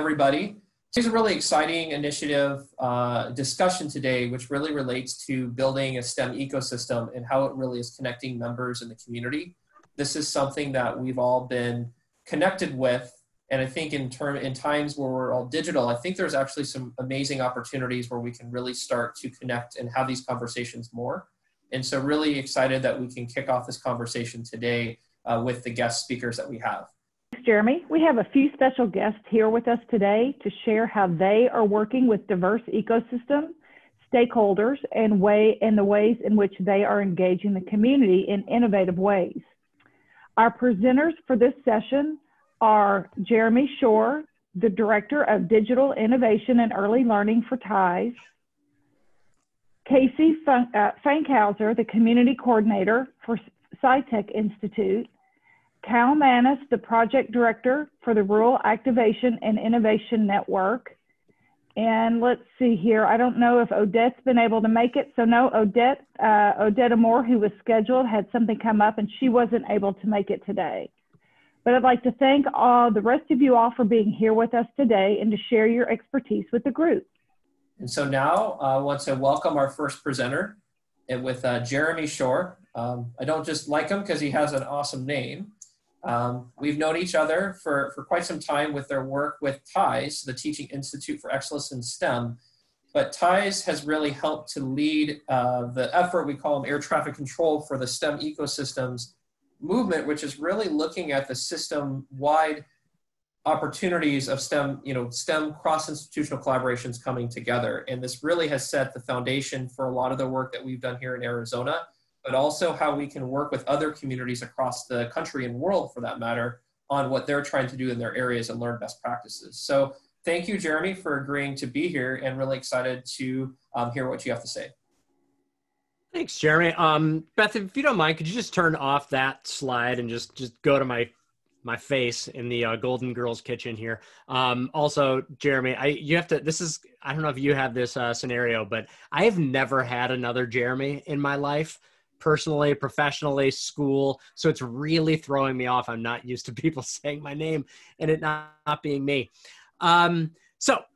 everybody. Today's a really exciting initiative discussion today, which really relates to building a STEM ecosystem and how it really is connecting members in the community. This is something that we've all been connected with. And I think in times where we're all digital, I think there's actually some amazing opportunities where we can really start to connect and have these conversations more. And so really excited that we can kick off this conversation today with the guest speakers that we have. Thanks, Jeremy. We have a few special guests here with us today to share how they are working with diverse ecosystem stakeholders and the ways in which they are engaging the community in innovative ways. Our presenters for this session are Jeremy Shore, the Director of Digital Innovation and Early Learning for TIES, Casey Fankhauser, the Community Coordinator for SciTech Institute, Cal Manis, the Project Director for the Rural Activation and Innovation Network. And let's see here, I don't know if Odette's been able to make it. So no, Odette Amore, who was scheduled, had something come up and she wasn't able to make it today. But I'd like to thank the rest of you all for being here with us today and to share your expertise with the group. And so now I want to welcome our first presenter with Jeremy Shore. I don't just like him because he has an awesome name. We've known each other for quite some time with their work with TIES, the Teaching Institute for Excellence in STEM. But TIES has really helped to lead the effort, we call them air traffic control for the STEM ecosystems movement, which is really looking at the system-wide opportunities of STEM, STEM cross-institutional collaborations coming together. And this really has set the foundation for a lot of the work that we've done here in Arizona, but also how we can work with other communities across the country and world, for that matter, on what they're trying to do in their areas and learn best practices. So thank you, Jeremy, for agreeing to be here, and really excited to hear what you have to say. Thanks, Jeremy. Beth, if you don't mind, could you just turn off that slide and just go to my face in the Golden Girls kitchen here. Also, Jeremy, I don't know if you have this scenario, but I have never had another Jeremy in my life, personally, professionally, school. So it's really throwing me off. I'm not used to people saying my name and it not being me.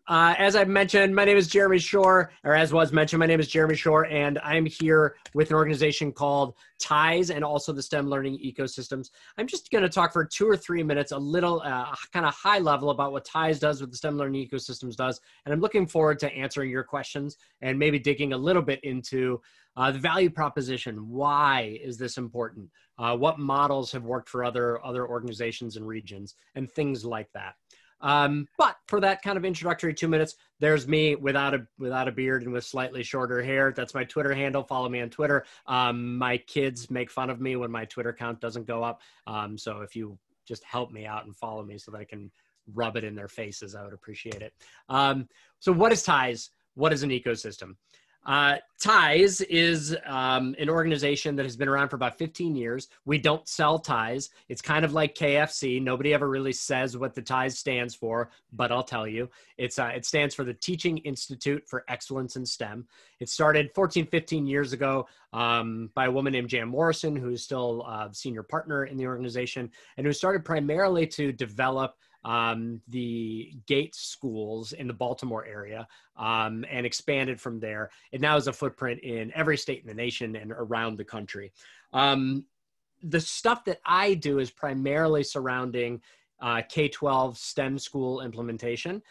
As I mentioned, my name is Jeremy Shore, or as was mentioned, my name is Jeremy Shore, and I'm here with an organization called TIES and also the STEM Learning Ecosystems. I'm just going to talk for 2 or 3 minutes, a little kind of high level about what TIES does, what the STEM Learning Ecosystems does, and I'm looking forward to answering your questions and maybe digging a little bit into the value proposition. Why is this important? What models have worked for other organizations and regions and things like that. But for that kind of introductory 2 minutes, there's me without a beard and with slightly shorter hair. That's my Twitter handle. Follow me on Twitter. My kids make fun of me when my Twitter count doesn't go up. So if you just help me out and follow me so that I can rub it in their faces, I would appreciate it. So what is TIES? What is an ecosystem? TIES is an organization that has been around for about 15 years. We don't sell ties. It's kind of like KFC. Nobody ever really says what the TIES stands for, but I'll tell you. It stands for the Teaching Institute for Excellence in STEM. It started 15 years ago by a woman named Jan Morrison, who is still a senior partner in the organization, and who started primarily to develop the Gates schools in the Baltimore area and expanded from there. It now has a footprint in every state in the nation and around the country. The stuff that I do is primarily surrounding K-12 STEM school implementation.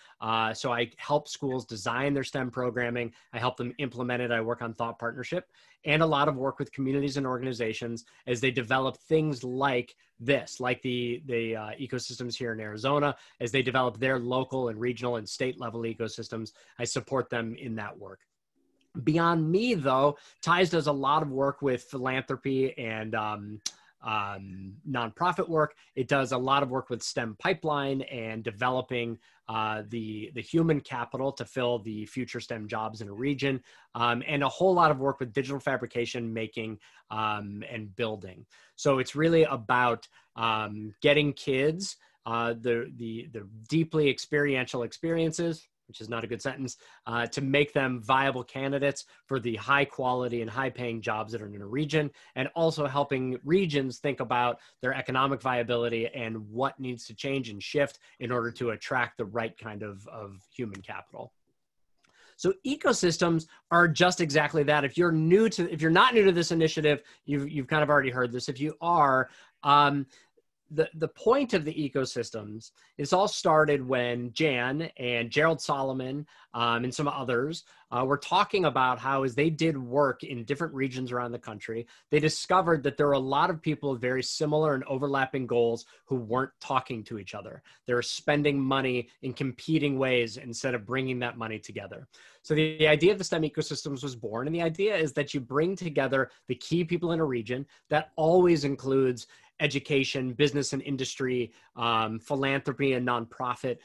So I help schools design their STEM programming. I help them implement it. I work on thought partnership and a lot of work with communities and organizations as they develop things like this, like the ecosystems here in Arizona, as they develop their local and regional and state level ecosystems. I support them in that work. Beyond me, though, TIES does a lot of work with philanthropy and nonprofit work. It does a lot of work with STEM pipeline and developing the human capital to fill the future STEM jobs in a region, and a whole lot of work with digital fabrication, making, and building. So it's really about getting kids the deeply experiential experiences which is not a good sentence, to make them viable candidates for the high quality and high paying jobs that are in a region, and also helping regions think about their economic viability and what needs to change and shift in order to attract the right kind of human capital. So ecosystems are just exactly that. If you're not new to this initiative, you've kind of already heard this. If you are, the point of the ecosystems is all started when Jan and Gerald Solomon and some others were talking about how, as they did work in different regions around the country, they discovered that there were a lot of people with very similar and overlapping goals who weren't talking to each other. They were spending money in competing ways instead of bringing that money together. So the idea of the STEM ecosystems was born, and the idea is that you bring together the key people in a region. That always includes education, business and industry, philanthropy and nonprofit,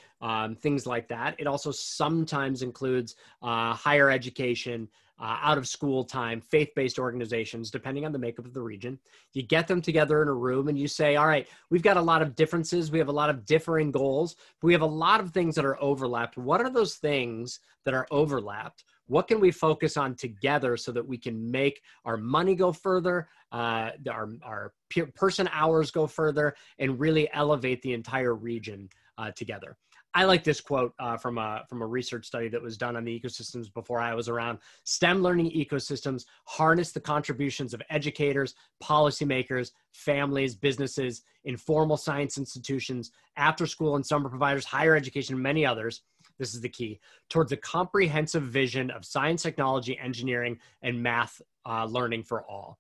things like that. It also sometimes includes higher education, out of school time, faith-based organizations, depending on the makeup of the region. You get them together in a room and you say, all right, we've got a lot of differences. We have a lot of differing goals. But we have a lot of things that are overlapped. What are those things that are overlapped? What can we focus on together so that we can make our money go further, our person hours go further, and really elevate the entire region together? I like this quote from a research study that was done on the ecosystems before I was around. STEM learning ecosystems harness the contributions of educators, policymakers, families, businesses, informal science institutions, after-school and summer providers, higher education, and many others. This is the key, towards a comprehensive vision of science, technology, engineering, and math learning for all.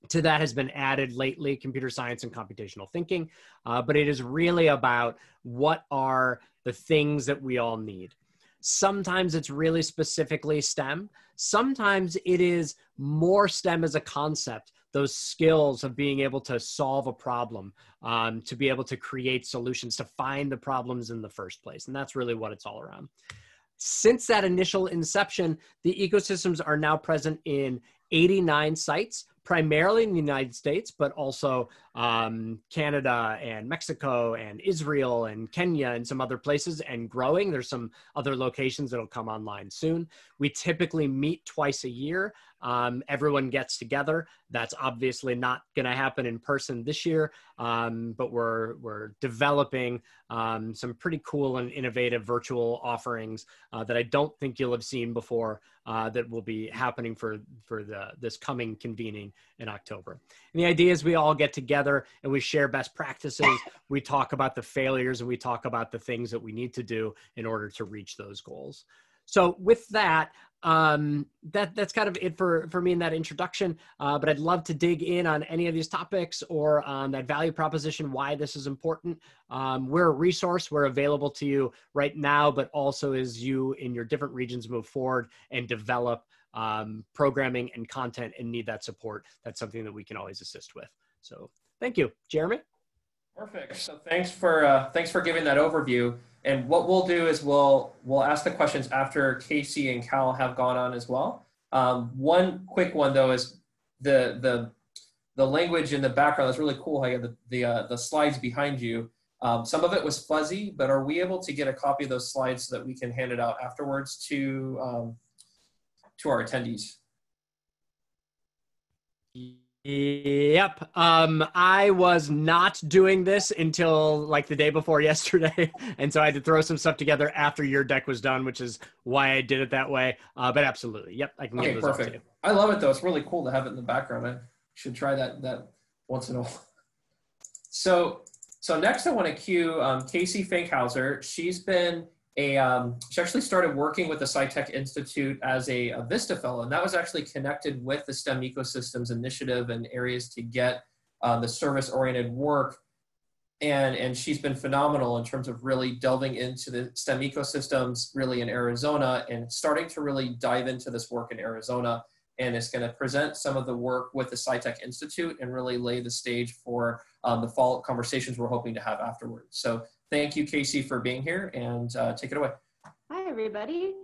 To that has been added lately computer science and computational thinking, but it is really about what are the things that we all need. Sometimes it's really specifically STEM. Sometimes it is more STEM as a concept, those skills of being able to solve a problem, to be able to create solutions, to find the problems in the first place. And that's really what it's all around. Since that initial inception, the ecosystems are now present in 89 sites, primarily in the United States, but also Canada and Mexico and Israel and Kenya and some other places, and growing. There's some other locations that'll come online soon. We typically meet twice a year. Everyone gets together. That's obviously not going to happen in person this year, but we're developing some pretty cool and innovative virtual offerings that I don't think you'll have seen before that will be happening for this coming convening in October. And the idea is we all get together and we share best practices. We talk about the failures and we talk about the things that we need to do in order to reach those goals. So with that, that's kind of it for me in that introduction, but I'd love to dig in on any of these topics or on that value proposition, why this is important. We're a resource. We're available to you right now, but also as you in your different regions move forward and develop programming and content and need that support, that's something that we can always assist with. So thank you, Jeremy. Perfect. So thanks for giving that overview. And what we'll do is we'll ask the questions after Casey and Cal have gone on as well. One quick one though is the language in the background is really cool. How you have the slides behind you. Some of it was fuzzy, but are we able to get a copy of those slides so that we can hand it out afterwards to our attendees? Yep. I was not doing this until like the day before yesterday. And so I had to throw some stuff together after your deck was done, which is why I did it that way. But absolutely. Yep. I can get those out to you. I love it though. It's really cool to have it in the background. I should try that once in a while. So next I want to cue Casey Fankhauser. She actually started working with the SciTech Institute as a Vista Fellow, and that was actually connected with the STEM Ecosystems Initiative and areas to get the service-oriented work. And she's been phenomenal in terms of really delving into the STEM ecosystems really in Arizona and starting to really dive into this work in Arizona. And it's going to present some of the work with the SciTech Institute and really lay the stage for the follow-up conversations we're hoping to have afterwards. So thank you, Casey, for being here, and take it away. Hi, everybody.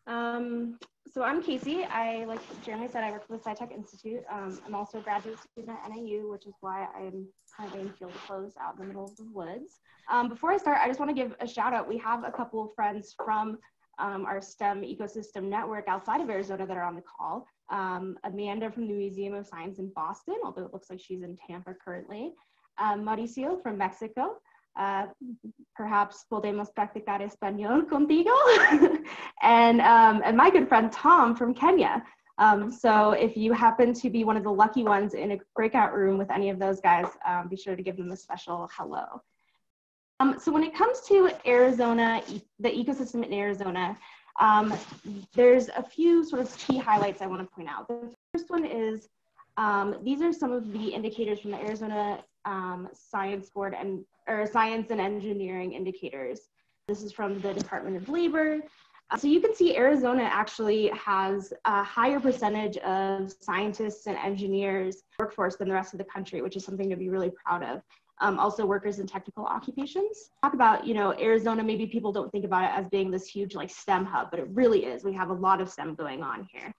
So I'm Casey. Like Jeremy said, I work for the SciTech Institute. I'm also a graduate student at NAU, which is why I'm currently in field clothes out in the middle of the woods. Before I start, I just want to give a shout out. We have a couple of friends from our STEM ecosystem network outside of Arizona that are on the call. Amanda from the Museum of Science in Boston, although it looks like she's in Tampa currently. Mauricio from Mexico. Perhaps podemos practicar español contigo. and my good friend Tom from Kenya. So if you happen to be one of the lucky ones in a breakout room with any of those guys, be sure to give them a special hello. So when it comes to Arizona, the ecosystem in Arizona, there's a few sort of key highlights I want to point out. The first one is, these are some of the indicators from the Arizona Science Board or Science and Engineering indicators. This is from the Department of Labor. So you can see Arizona actually has a higher percentage of scientists and engineers workforce than the rest of the country, which is something to be really proud of. Also workers in technical occupations. Talk about, you know, Arizona, maybe people don't think about it as being this huge like STEM hub, but it really is. We have a lot of STEM going on here.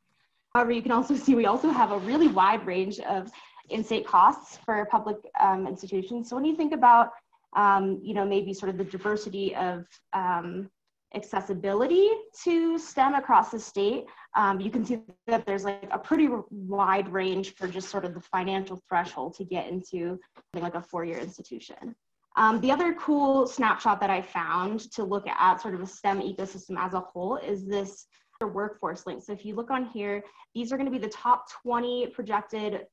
However, you can also see we also have a really wide range of in-state costs for public institutions. So when you think about, you know, maybe sort of the diversity of accessibility to STEM across the state, you can see that there's like a pretty wide range for just sort of the financial threshold to get into something like a four-year institution. The other cool snapshot that I found to look at sort of a STEM ecosystem as a whole is this workforce link. So if you look on here, these are going to be the top 20 projected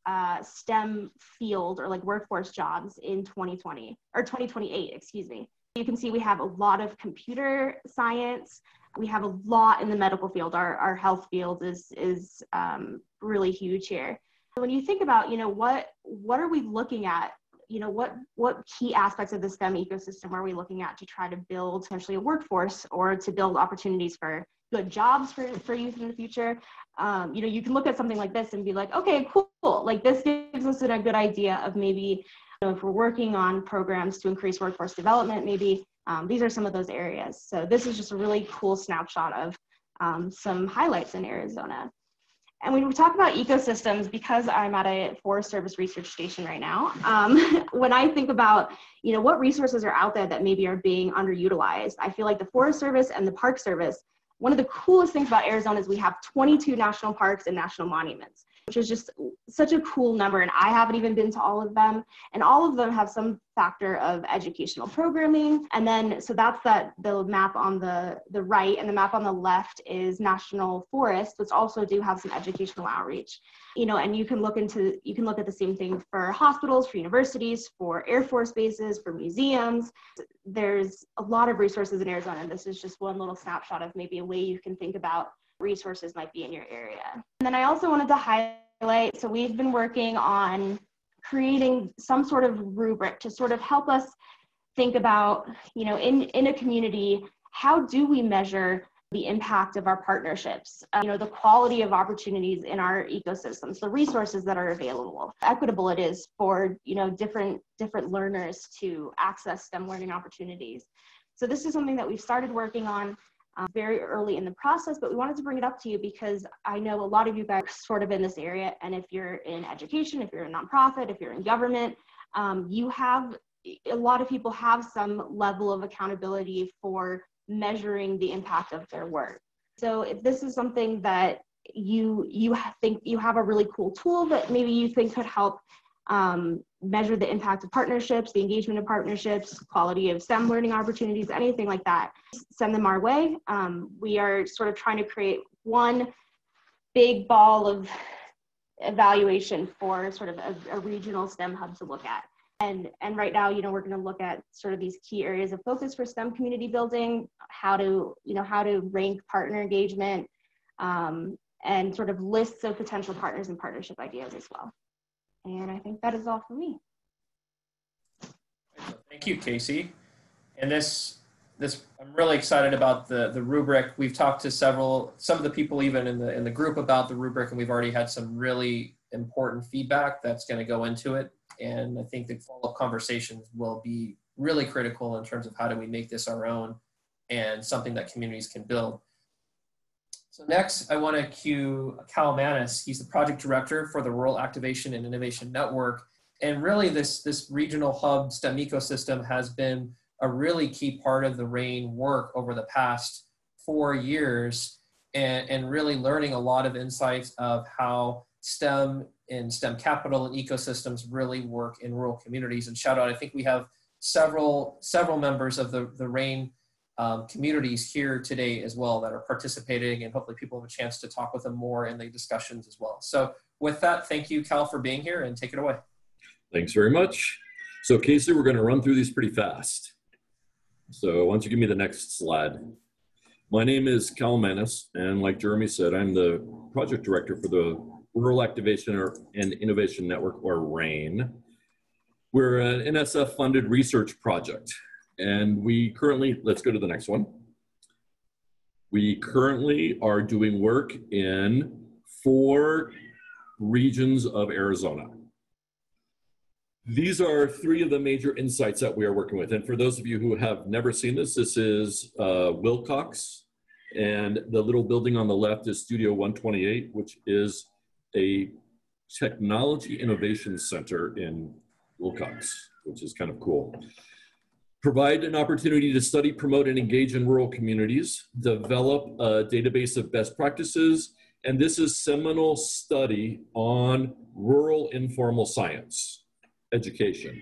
STEM field or like workforce jobs in 2020 or 2028, excuse me. You can see we have a lot of computer science. We have a lot in the medical field. Our health field is really huge here. So when you think about, you know, what are we looking at? You know, what key aspects of the STEM ecosystem are we looking at to try to build potentially a workforce or to build opportunities for good jobs for youth in the future? You know, you can look at something like this and be like, okay, cool. Like this gives us a good idea of maybe, you know, if we're working on programs to increase workforce development, maybe these are some of those areas. So this is just a really cool snapshot of some highlights in Arizona. And when we talk about ecosystems, because I'm at a Forest Service research station right now, when I think about, you know, what resources are out there that maybe are being underutilized, I feel like the Forest Service and the Park Service, one of the coolest things about Arizona is we have 22 national parks and national monuments, which is just such a cool number. And I haven't even been to all of them. And all of them have some factor of educational programming. And then, so that's the map on the right, and the map on the left is national forests, which also do have some educational outreach. You know, and you can look at the same thing for hospitals, for universities, for Air Force bases, for museums. There's a lot of resources in Arizona. And this is just one little snapshot of maybe a way you can think about resources might be in your area. And then I also wanted to highlight, so we've been working on creating some sort of rubric to sort of help us think about, you know, in a community, how do we measure the impact of our partnerships, you know, the quality of opportunities in our ecosystems, the resources that are available, how equitable it is for, you know, different learners to access STEM learning opportunities. So this is something that we've started working on very early in the process, but we wanted to bring it up to you because I know a lot of you guys are sort of in this area. And if you're in education, if you're a nonprofit, if you're in government, a lot of people have some level of accountability for measuring the impact of their work. So if this is something that you think you have a really cool tool that maybe you think could help measure the impact of partnerships, the engagement of partnerships, quality of STEM learning opportunities, anything like that, send them our way. We are sort of trying to create one big ball of evaluation for sort of a regional STEM hub to look at. And right now, you know, we're going to look at sort of these key areas of focus for STEM community building, how to rank partner engagement, and sort of lists of potential partners and partnership ideas as well. And I think that is all for me. Thank you, Casey. And this I'm really excited about the rubric. We've talked to some of the people even in the group about the rubric, and we've already had some really important feedback that's going to go into it. And I think the follow-up conversations will be really critical in terms of how do we make this our own and something that communities can build. So next, I want to cue Cal Manis. He's the project director for the Rural Activation and Innovation Network. And really this regional hub STEM ecosystem has been a really key part of the RAIN work over the past 4 years and really learning a lot of insights of how STEM and STEM capital and ecosystems really work in rural communities. And shout out, I think we have several members of the RAIN communities here today as well that are participating, and hopefully people have a chance to talk with them more in the discussions as well. So with that, thank you, Cal, for being here, and take it away. Thanks very much. So Casey, we're going to run through these pretty fast. So why don't you give me the next slide. My name is Cal Manis, and like Jeremy said, I'm the project director for the Rural Activation and Innovation Network, or RAIN. We're an NSF-funded research project, and we currently, let's go to the next one. We currently are doing work in 4 regions of Arizona. These are 3 of the major insights that we are working with. And for those of you who have never seen this, this is Wilcox, and the little building on the left is Studio 128, which is a technology innovation center in Wilcox, which is kind of cool. Provide an opportunity to study, promote, and engage in rural communities, develop a database of best practices, and this is seminal study on rural informal science education.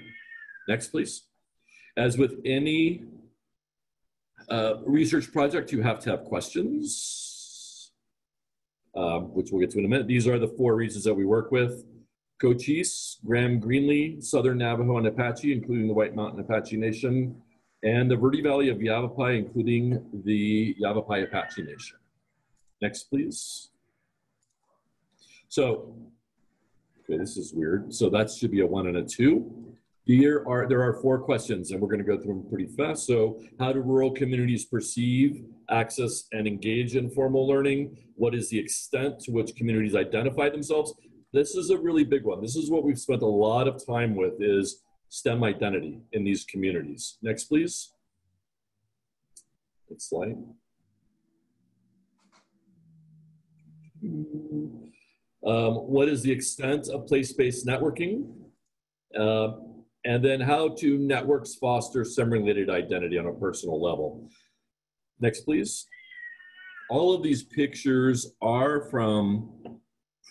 Next, please. As with any research project, you have to have questions, which we'll get to in a minute. These are the 4 regions that we work with: Cochise, Graham Greenlee, Southern Navajo and Apache, including the White Mountain Apache Nation, and the Verde Valley of Yavapai, including the Yavapai Apache Nation. Next, please. So, okay, this is weird. So that should be a 1 and a 2. There are 4 questions, and we're going to go through them pretty fast. So, how do rural communities perceive, access, and engage in formal learning? What is the extent to which communities identify themselves? This is a really big one. This is what we've spent a lot of time with, is STEM identity in these communities. Next, please. Next slide. What is the extent of place-based networking? And then how do networks foster STEM-related identity on a personal level? Next, please. All of these pictures are from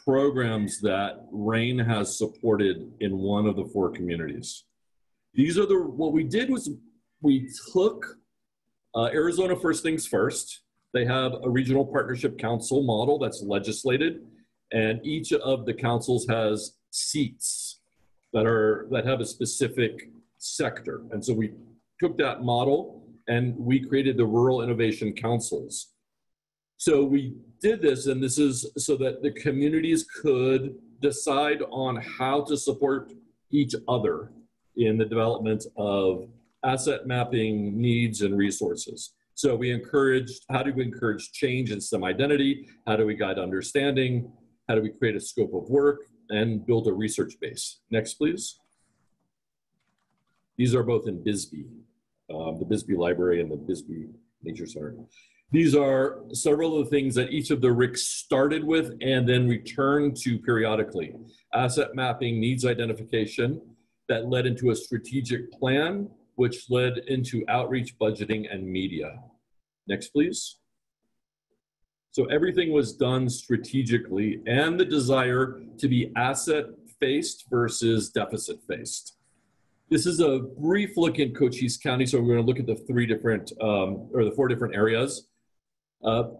programs that RAIN has supported in one of the 4 communities. These are what we did was we took Arizona First Things First. They have a regional partnership council model that's legislated, and each of the councils has seats that have a specific sector. And so we took that model and we created the Rural Innovation Councils. So we did this, and this is so that the communities could decide on how to support each other in the development of asset mapping needs and resources. So we encouraged, how do we encourage change in STEM identity? How do we guide understanding? How do we create a scope of work and build a research base? Next, please. These are both in Bisbee, the Bisbee Library and the Bisbee Nature Center. These are several of the things that each of the RICs started with and then returned to periodically. Asset mapping, needs identification, that led into a strategic plan, which led into outreach, budgeting, and media. Next, please. So everything was done strategically, and the desire to be asset-faced versus deficit-faced. This is a brief look in Cochise County, so we're going to look at the 4 different areas.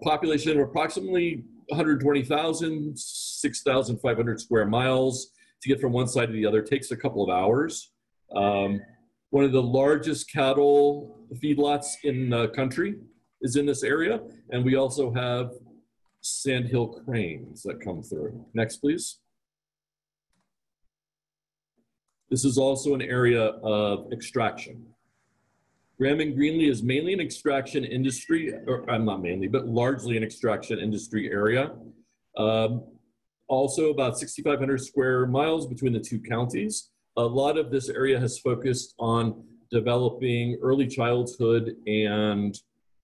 Population of approximately 120,000, 6,500 square miles. To get from one side to the other takes a couple of hours. One of the largest cattle feedlots in the country is in this area, and we also have sandhill cranes that come through. Next, please. This is also an area of extraction. Graham and Greenlee is mainly an extraction industry, or not mainly, but largely an extraction industry area. Also about 6,500 square miles between the 2 counties. A lot of this area has focused on developing early childhood and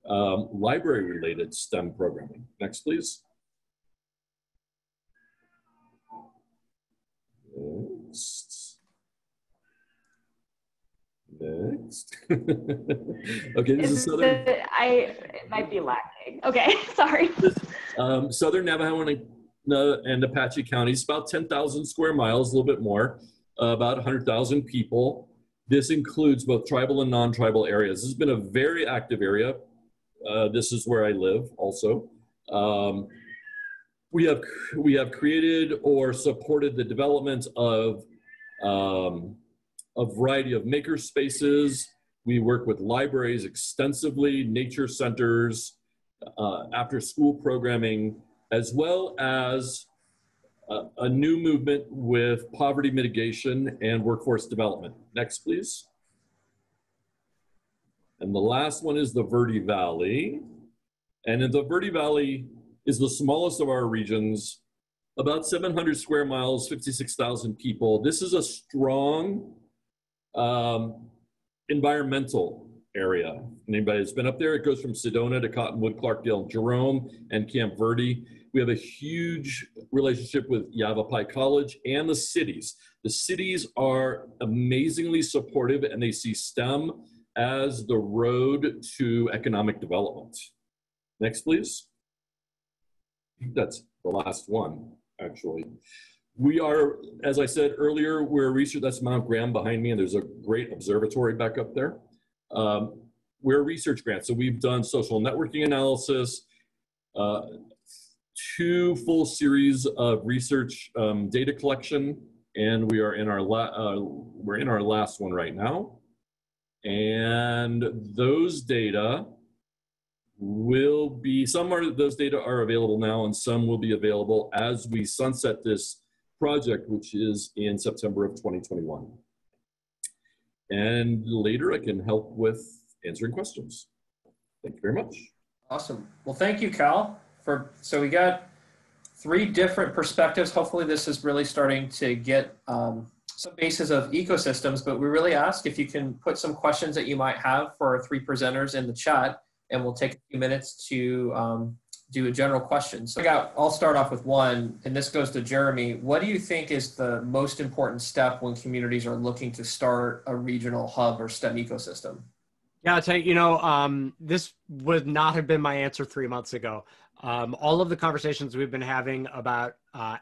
library-related STEM programming. Next, please. Next. Next. Okay, this is Southern. It might be lacking. Okay, sorry. Southern Navajo and Apache counties, about 10,000 square miles, a little bit more, about 100,000 people. This includes both tribal and non-tribal areas. This has been a very active area. This is where I live also. We have created or supported the development of a variety of maker spaces. We work with libraries extensively, nature centers, after school programming, as well as a new movement with poverty mitigation and workforce development. Next, please. And the last one is the Verde Valley. And in the Verde Valley is the smallest of our regions, about 700 square miles, 56,000 people. This is a strong environmental area. Anybody that's been up there, it goes from Sedona to Cottonwood, Clarkdale, Jerome, and Camp Verde. We have a huge relationship with Yavapai College and the cities. The cities are amazingly supportive, and they see STEM as the road to economic development. Next, please. I think that's the last one, actually. We are, as I said earlier, we're a research, that's Mount Graham behind me, and there's a great observatory back up there. We're a research grant, so we've done social networking analysis, 2 full series of research data collection, and we are in our last one right now. And those data will be, those data are available now, and some will be available as we sunset this project, which is in September of 2021. And later I can help with answering questions. Thank you very much. Awesome. Well, thank you, Cal. So we got 3 different perspectives. Hopefully this is really starting to get some basis of ecosystems, but we really ask if you can put some questions that you might have for our 3 presenters in the chat, and we'll take a few minutes to do a general question. So I'll start off with one, and this goes to Jeremy. What do you think is the most important step when communities are looking to start a regional hub or STEM ecosystem? Yeah, I'll tell you, this would not have been my answer 3 months ago. All of the conversations we've been having about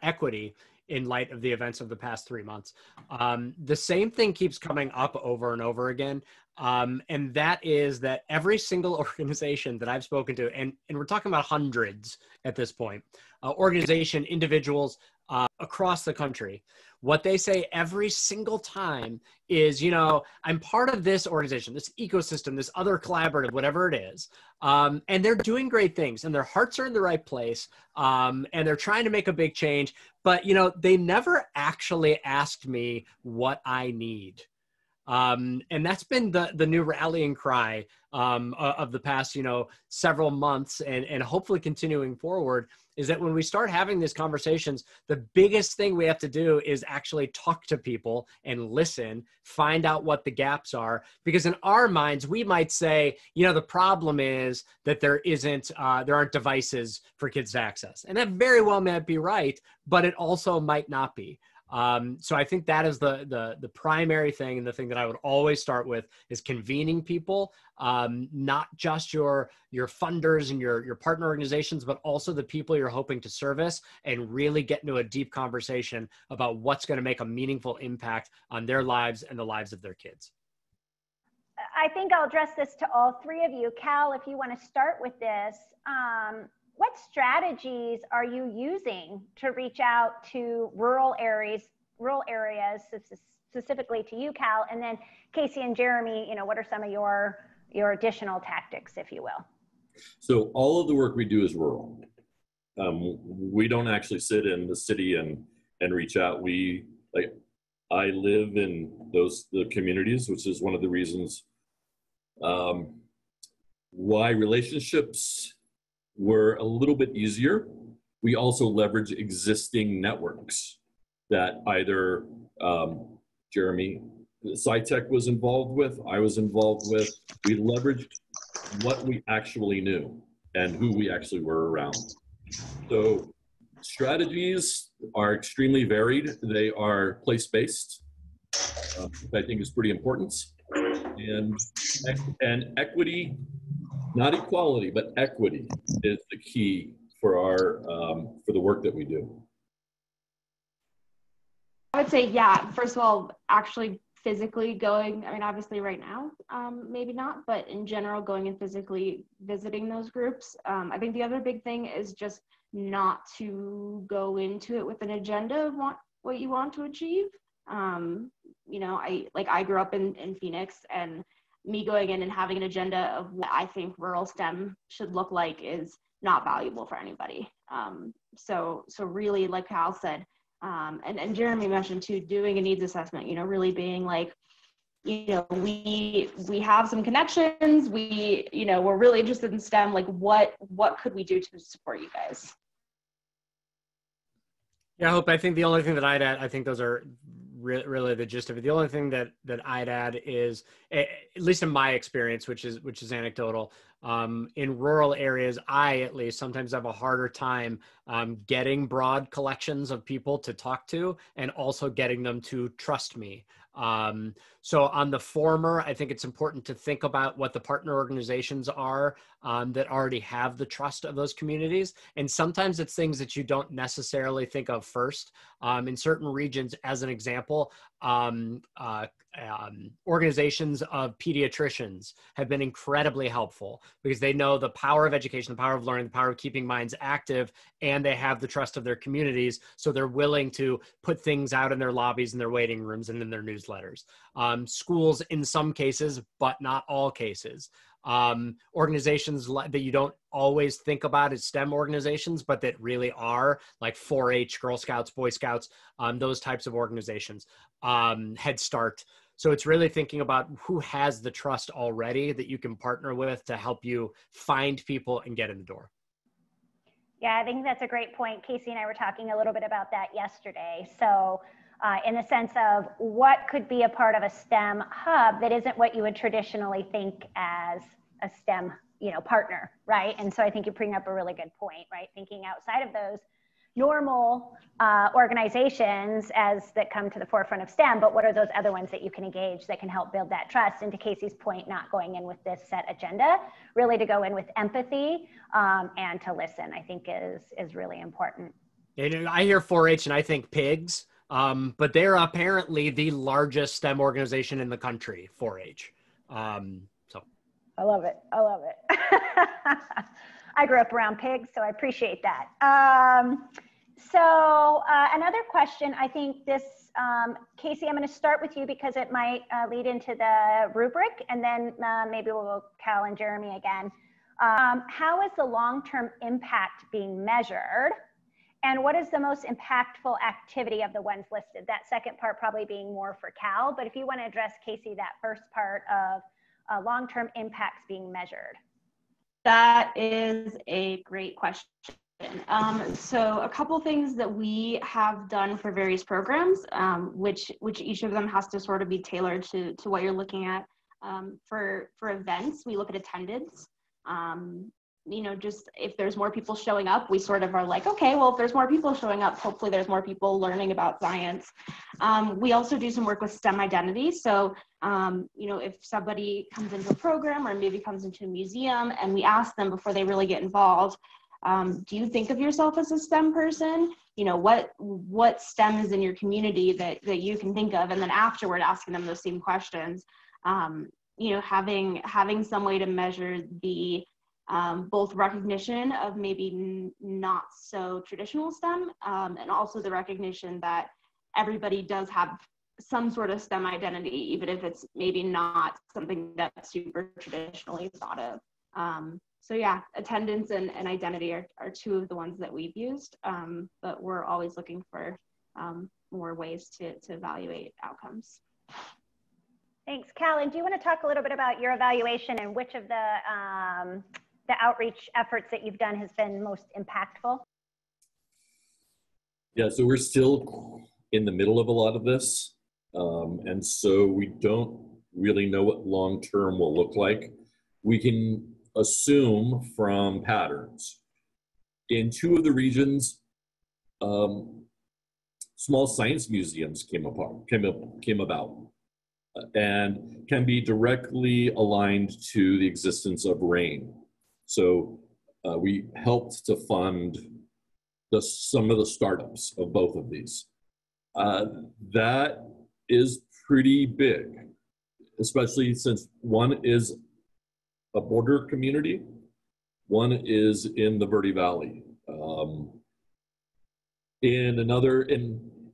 equity in light of the events of the past 3 months, the same thing keeps coming up over and over again. And that is that every single organization that I've spoken to, and we're talking about hundreds at this point, organization, individuals across the country, what they say every single time is, I'm part of this organization, this ecosystem, this other collaborative, whatever it is, and they're doing great things, and their hearts are in the right place, and they're trying to make a big change, but, they never actually asked me what I need. And that's been the new rallying cry of the past, several months, and hopefully continuing forward, is that when we start having these conversations, the biggest thing we have to do is actually talk to people and listen, find out what the gaps are, because in our minds, we might say, the problem is that there aren't devices for kids to access. And that very well may be right, but it also might not be. So I think that is the primary thing, and the thing that I would always start with is convening people, not just your funders and your partner organizations, but also the people you're hoping to service, and really get into a deep conversation about what's going to make a meaningful impact on their lives and the lives of their kids. I think I'll address this to all 3 of you. Cal, if you want to start with this, what strategies are you using to reach out to rural areas, specifically to you, Cal? And then Casey and Jeremy, what are some of your additional tactics, if you will? So all of the work we do is rural. We don't actually sit in the city and reach out. I live in the communities, which is one of the reasons why relationships were a little bit easier. We also leverage existing networks that either Jeremy, SciTech was involved with, I was involved with. We leveraged what we actually knew and who we actually were around. So strategies are extremely varied. They are place-based, which I think is pretty important. And, and equity, not equality, but equity is the key for our, for the work that we do. I would say, yeah, first of all, actually physically going, I mean, obviously right now, maybe not, but in general, going and physically visiting those groups. I think the other big thing is just not to go into it with an agenda of what you want to achieve. You know, I grew up in Phoenix, and me going in and having an agenda of what I think rural STEM should look like is not valuable for anybody. So really, like Cal said, and Jeremy mentioned too, doing a needs assessment, you know, really being like, you know, we have some connections, you know, we're really interested in STEM, like what could we do to support you guys? Yeah, Hope, I think the only thing that I'd add, I think those are really the gist of it. The only thing that I'd add is, at least in my experience, which is anecdotal, in rural areas, I at least sometimes have a harder time getting broad collections of people to talk to, and also getting them to trust me. So on the former, I think it's important to think about what the partner organizations are that already have the trust of those communities. And sometimes it's things that you don't necessarily think of first. In certain regions, as an example, organizations of pediatricians have been incredibly helpful because they know the power of education, the power of learning, the power of keeping minds active, and they have the trust of their communities. So they're willing to put things out in their lobbies and their waiting rooms and in their newsletters. Schools in some cases, but not all cases. Organizations that you don't always think about as STEM organizations, but that really are, like 4-H, Girl Scouts, Boy Scouts, those types of organizations, Head Start. So it's really thinking about who has the trust already that you can partner with to help you find people and get in the door. Yeah, I think that's a great point. Casey and I were talking a little bit about that yesterday. So in the sense of what could be a part of a STEM hub that isn't what you would traditionally think as a STEM, you know, partner, right? And so I think you bring up a really good point, right? Thinking outside of those normal organizations that come to the forefront of STEM, but what are those other ones that you can engage that can help build that trust? And to Casey's point, not going in with this set agenda, really to go in with empathy and to listen, I think is really important. And I hear 4-H and I think pigs, but they're apparently the largest STEM organization in the country, 4-H. So I love it. I love it. I grew up around pigs, so I appreciate that. So another question, I think this, Casey, I'm going to start with you because it might lead into the rubric, and then maybe we'll go Cal and Jeremy again. How is the long-term impact being measured? And what is the most impactful activity of the ones listed? That second part probably being more for Cal, but if you want to address, Casey, that first part of long-term impacts being measured. That is a great question. So a couple things that we have done for various programs, which each of them has to sort of be tailored to what you're looking at. For events, we look at attendance. You know, just if there's more people showing up, we sort of are like, okay, well, if there's more people showing up, hopefully there's more people learning about science. We also do some work with STEM identity. So, you know, if somebody comes into a program or maybe comes into a museum and we ask them before they really get involved, do you think of yourself as a STEM person? You know, what STEM is in your community that you can think of? And then afterward, asking them those same questions, you know, having some way to measure the both recognition of maybe not so traditional STEM, and also the recognition that everybody does have some sort of STEM identity, even if it's maybe not something that's super traditionally thought of. So yeah, attendance and identity are two of the ones that we've used, but we're always looking for more ways to evaluate outcomes. Thanks, Cal. And do you want to talk a little bit about your evaluation and which of the outreach efforts that you've done has been most impactful? Yeah, so we're still in the middle of a lot of this. And so we don't really know what long-term will look like. We can assume from patterns. In two of the regions, small science museums came about. and can be directly aligned to the existence of RAIN. So we helped to fund some of the startups of both of these. That is pretty big, especially since one is a border community, one is in the Verde Valley. In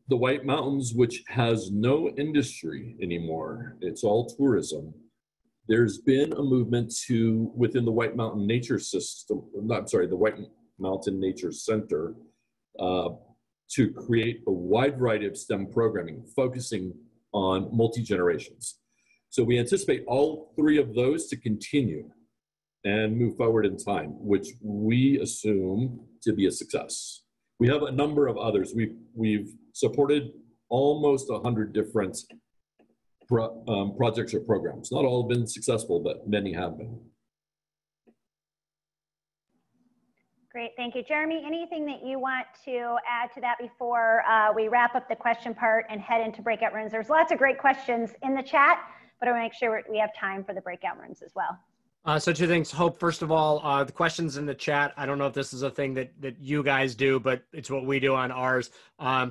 the White Mountains, which has no industry anymore, it's all tourism. There's been a movement within the White Mountain Nature System, the White Mountain Nature Center, to create a wide variety of STEM programming, focusing on multi-generations. So we anticipate all three of those to continue and move forward in time, which we assume to be a success. We have a number of others. We've supported almost 100 different projects or programs. Not all have been successful, but many have been. Great, thank you. Jeremy, anything that you want to add to that before we wrap up the question part and head into breakout rooms? There's lots of great questions in the chat, but I want to make sure we have time for the breakout rooms as well. So two things. Hope, first of all, the questions in the chat, I don't know if this is a thing that you guys do, but it's what we do on ours.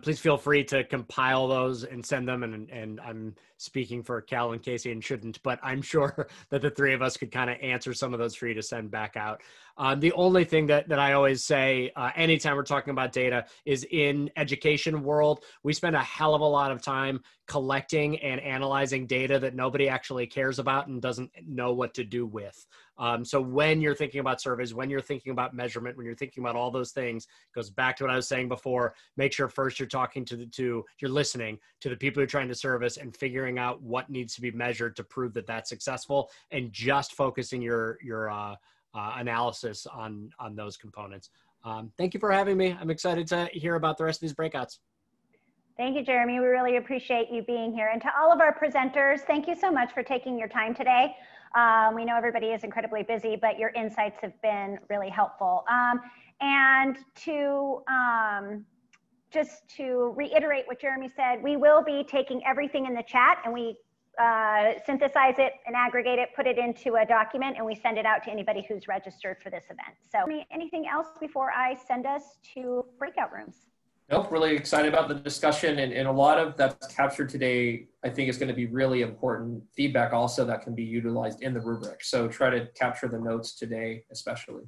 Please feel free to compile those and send them. And I'm speaking for Cal and Casey and shouldn't, but I'm sure that the three of us could kind of answer some of those for you to send back out. The only thing that I always say anytime we're talking about data is in education world, we spend a hell of a lot of time collecting and analyzing data that nobody actually cares about and doesn't know what to do with. So when you're thinking about surveys, when you're thinking about measurement, when you're thinking about all those things, it goes back to what I was saying before. Make sure first you're talking you're listening to the people you're trying to service and figuring out what needs to be measured to prove that that's successful, and just focusing your analysis on those components. Thank you for having me. I'm excited to hear about the rest of these breakouts. Thank you, Jeremy. We really appreciate you being here. And to all of our presenters, thank you so much for taking your time today. We know everybody is incredibly busy, but your insights have been really helpful. And just to reiterate what Jeremy said, we will be taking everything in the chat and we synthesize it and aggregate it, put it into a document, and we send it out to anybody who's registered for this event. So anything else before I send us to breakout rooms? Nope, really excited about the discussion, and a lot of that's captured today, I think, is going to be really important feedback also that can be utilized in the rubric. So try to capture the notes today, especially.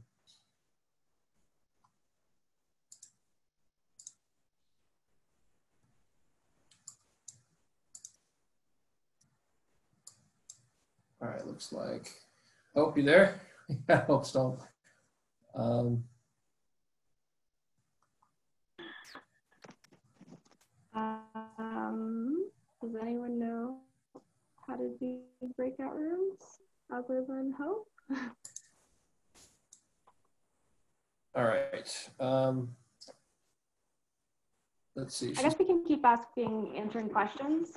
All right, looks like, oh, you there? I hope so. Does anyone know how to do breakout rooms other than Hope? All right. Let's see. I guess we can keep answering questions.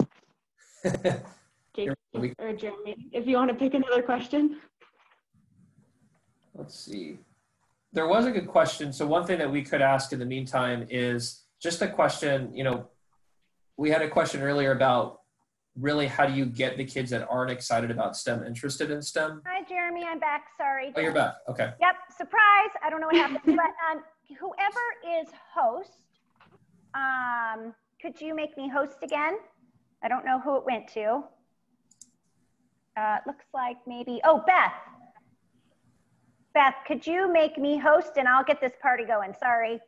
Jake or Jeremy, if you want to pick another question. Let's see. There was a good question. So one thing that we could ask in the meantime is just a question, we had a question earlier about really how do you get the kids that aren't excited about STEM interested in STEM? Hi, Jeremy, I'm back, sorry. Oh, you're back, okay. Yep, surprise, I don't know what happened, but whoever is host, could you make me host again? I don't know who it went to. Looks like maybe, oh, Beth. Beth, could you make me host and I'll get this party going? Sorry,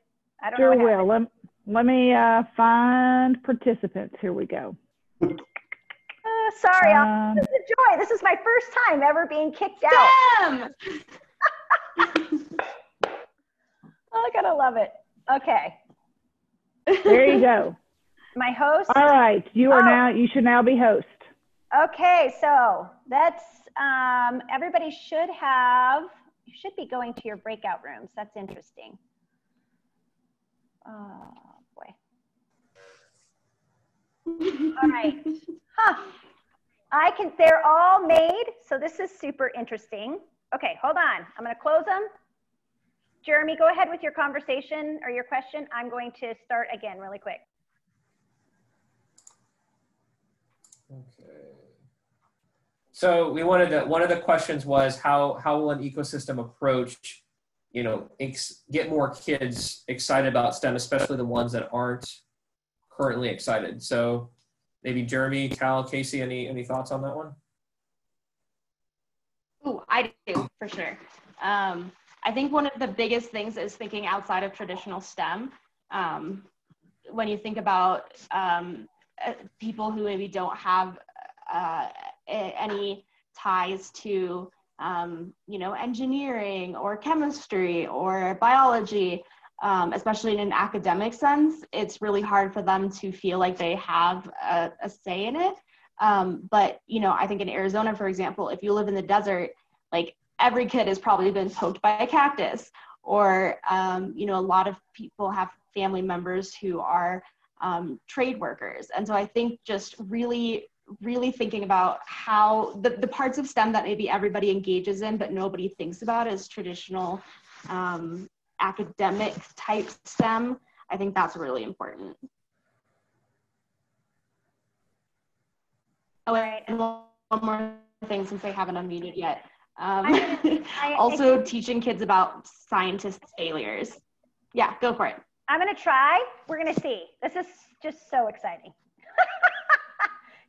I don't know what happened. Will. Let me find participants. Here we go. Sorry, this is a joy. This is my first time ever being kicked out. Oh, I gotta love it. Okay. There you go. My host. All right, you should now be host. Okay, so that's everybody you should be going to your breakout rooms. That's interesting. Oh boy. All right. They're all made, so this is super interesting. Okay, hold on. I'm going to close them. Jeremy, go ahead with your conversation or your question. I'm going to start again really quick. Okay. So we wanted to, one of the questions was how will an ecosystem approach, you know, get more kids excited about STEM, especially the ones that aren't currently excited. So maybe Jeremy, Cal, Casey, any thoughts on that one? Ooh, I do, for sure. I think one of the biggest things is thinking outside of traditional STEM. When you think about people who maybe don't have any ties to, you know, engineering or chemistry or biology, especially in an academic sense, it's really hard for them to feel like they have a say in it. But, you know, I think in Arizona, for example, if you live in the desert, like every kid has probably been poked by a cactus, or, you know, a lot of people have family members who are trade workers. And so I think just really thinking about how the parts of STEM that maybe everybody engages in, but nobody thinks about as traditional academic type STEM, I think that's really important. Oh, and one more thing, since they haven't unmuted yet. Also teaching kids about scientists' failures. Yeah, go for it. I'm gonna try. We're gonna see. This is just so exciting.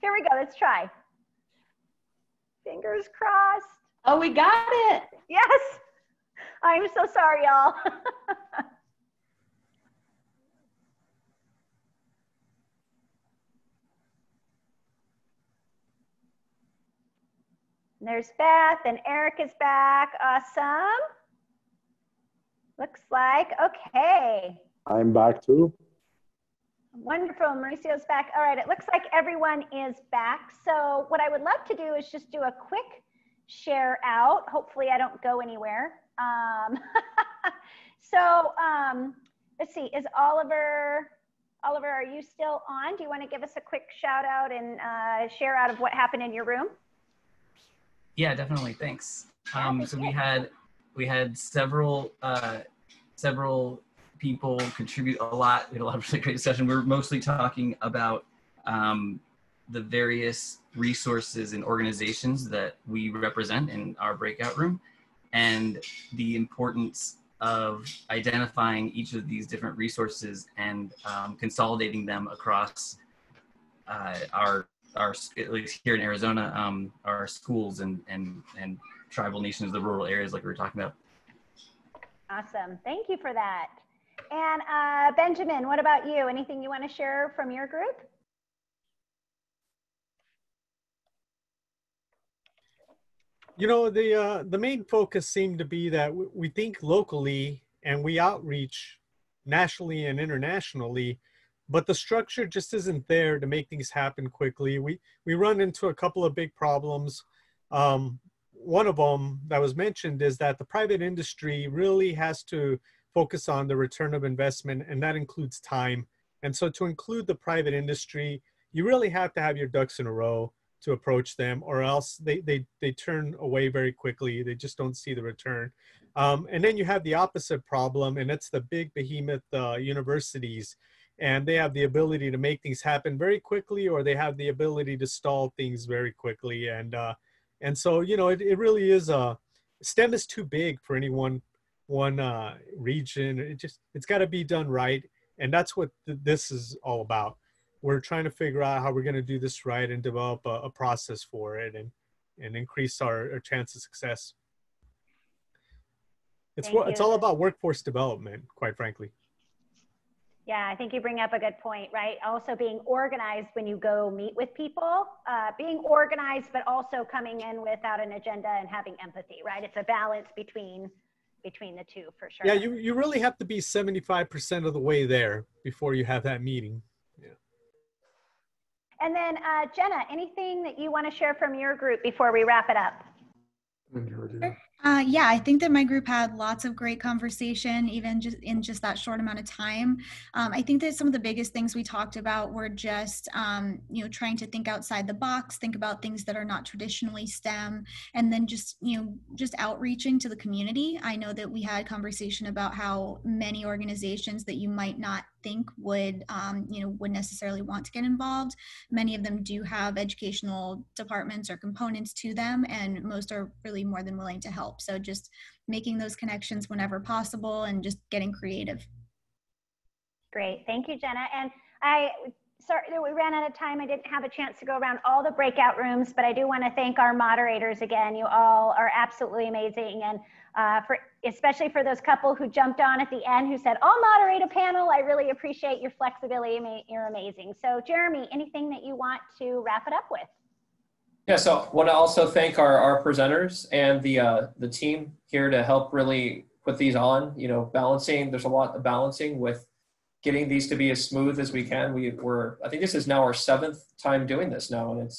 Here we go, let's try. Fingers crossed. Oh, we got it. Yes. I'm so sorry, y'all. There's Beth and Eric is back. Awesome. Looks like, okay. I'm back too. Wonderful, Mauricio's back. All right, it looks like everyone is back. So what I would love to do is just do a quick share out. Hopefully I don't go anywhere. Let's see, is Oliver, are you still on? Do you want to give us a quick shout out and share out of what happened in your room? Yeah, definitely, thanks. So we had several people contribute a lot. We had a lot of really great discussion. We were mostly talking about the various resources and organizations that we represent in our breakout room, and the importance of identifying each of these different resources and consolidating them across our, at least here in Arizona, our schools and tribal nations, the rural areas like we were talking about. Awesome, thank you for that. And Benjamin, what about you? Anything you want to share from your group? You know, the main focus seemed to be that we think locally and we outreach nationally and internationally, but the structure just isn't there to make things happen quickly. We run into a couple of big problems. One of them that was mentioned is that the private industry really has to focus on the return of investment, and that includes time. And so to include the private industry, you really have to have your ducks in a row to approach them, or else they turn away very quickly. They just don't see the return. And then you have the opposite problem, and it's the big behemoth universities. And they have the ability to make things happen very quickly, or they have the ability to stall things very quickly. And so, you know, it really is STEM is too big for any one region. It's got to be done right. And that's what this is all about. We're trying to figure out how we're going to do this right and develop a process for it and increase our chance of success. It's all about workforce development, quite frankly. Yeah, I think you bring up a good point, right? Also being organized when you go meet with people, being organized, but also coming in without an agenda and having empathy, right? It's a balance between the two, for sure. Yeah, you really have to be 75% of the way there before you have that meeting. Yeah. And then Jenna, anything that you want to share from your group before we wrap it up? Yeah, I think that my group had lots of great conversation, even just in that short amount of time. I think that some of the biggest things we talked about were just, you know, trying to think outside the box, think about things that are not traditionally STEM, and then just, you know, just outreaching to the community. I know that we had conversation about how many organizations that you might not think would, would necessarily want to get involved. Many of them do have educational departments or components to them, and most are really more than willing to help. So just making those connections whenever possible and just getting creative. Great, thank you, Jenna. And sorry that we ran out of time. I didn't have a chance to go around all the breakout rooms, but I do want to thank our moderators again. You all are absolutely amazing. And especially for those couple who jumped on at the end who said, I'll moderate a panel. I really appreciate your flexibility. You're amazing. So Jeremy, anything that you want to wrap it up with? Yeah, so I want to also thank our presenters and the team here to help really put these on, balancing. There's a lot of balancing with getting these to be as smooth as we can. I think this is now our 7th time doing this now, and